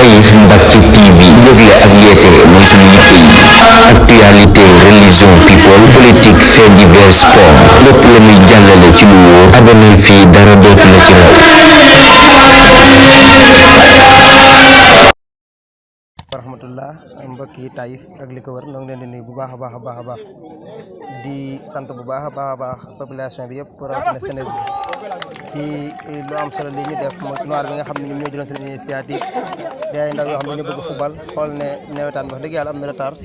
Taif Mbacke TV yëgle ak yeete mooy suñu yitte yi actualité religion people politique fait divers sport lépp la muy jàllale ci lu wóor abonné fii dara dootu la ci raw. Rahmatullah mbokki Taif ak li ko wër ñoo ngi leen di nuyu bu baax a baax di sant bu baax a baax population bi yëpp rawatina Sénégal ci lu am solo li ñu def mooy noir bi nga xam ne ñoom ñoo jëloon seen initiative di ay ndaw yoo xam ne ñu bëgg football xool ne nawetaan wax dëgg yàlla am na retard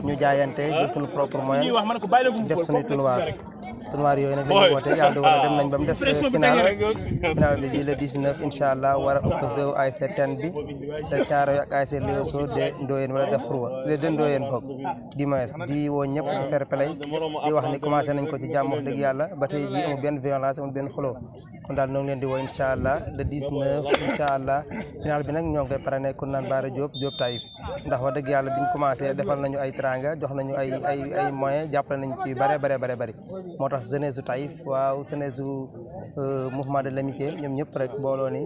ñu jaayante jël suñu propre moyen def suñu tournoi yooyu nag lañu woote yàlla dogal na dem nañ ba mu des final bi le 19 incha allah war a opposé wu ASC Ten bi de Thiaroye ak ASC Leoso de Ndoyeen wala de Froua de Ndoyeen boog dimanche di woo ñëpp ci fair play di wax ni commencé nañ ko ci jàmm wax dëgg yàlla ba tey ji amul benn violence amul benn xuloo kon daal ñoo ngi leen di woo incha allah le 19 incha allah final bi nag ñoo ngi koy parrainé ku naan Bara Diop Taif ndax wax dëgg yàlla biñ commencé defal nañu ay teranga jox nañu ay moyens jàppale nañu ci bëri moo tax jeunesse su Taif waaw jeunesse su mouvement de l'amitié ñoom ñëpp rek booloo ni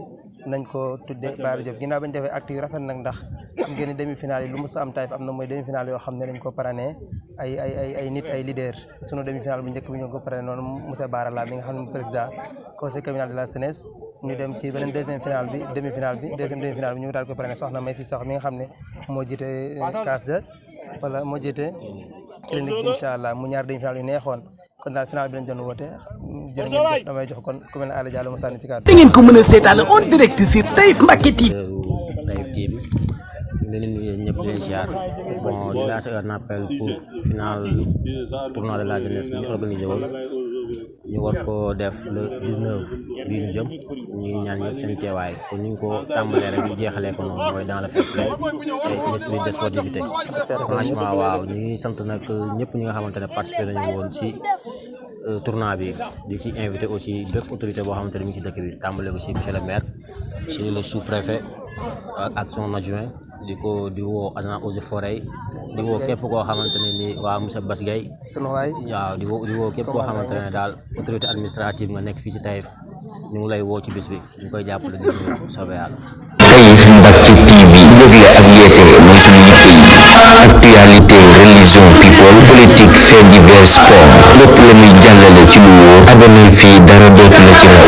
nañ ko tudde Bara Diop ginnaaw bañ defee acte yu rafet nag ndax xam ngeen ni demi-finale yi lu mos a am Taif am na mooy demi-finale yoo xam ne dañ ko parrainé ay nit ay leader sunu demi-finale bu njëkk bi ñoo ko parrainé noonu monsieur Bara la mi nga xam ne président conseil communal de la jeunesse ñu dem ci beneen deuxième finale bi demi-finale bi deuxième demi-finale bi ñu daal ko parrainé soxna May si sax mi nga xam ne moo jiite case de wala moo jiite clinique bi incha allah mu ñaar demi-finale yu neexoon kon daal final bi lañ doon woote jërëjëf damay jox kon ku mel ne Alla Diallo mu sànni ci kàddu. da ngeen ko mën a seetaan en direct sur Taif Mbacke TV. Taif TV ñu leen nuyu ñëpp di leen ziar bon di lancer un appel pour final tournoi de la jeunesse bi ñu organisé woon ñu war ko def le 19 bii ñu jëm ñu ngi ñaan ñëpp seen teewaay kon ñu ngi ko tàmbalee rek ñu jeexalee ko noonu mooy dans le fair play et l'esprit de sportivité franchement waaw ñu ngi sant nag ñëpp ñi nga xamante ne participé nañu woon ci tournoi bi di si invité aussi bépp autorité boo xamante ne mi ngi ci dëkk bi tàmbale aussi monsieur le maire si le sous-préfet ak son adjoint di woo agent eaux et forêts di woo képp koo xamante ne ni waa monsieur Bass Gueye waaw di woo képp koo xamante ne daal autorité administrative nga nekk fii ci Taif ñu ngi lay woo ci bis bi ñu koy jàppale di ñu soobee yàlla. Taif Mbacke TV yëgle ak yeete mooy suñu yitte yi actualité religion people politique fait divers sport lépp la muy jàllale ci lu wóor abonné fii dara dootu la ci raw.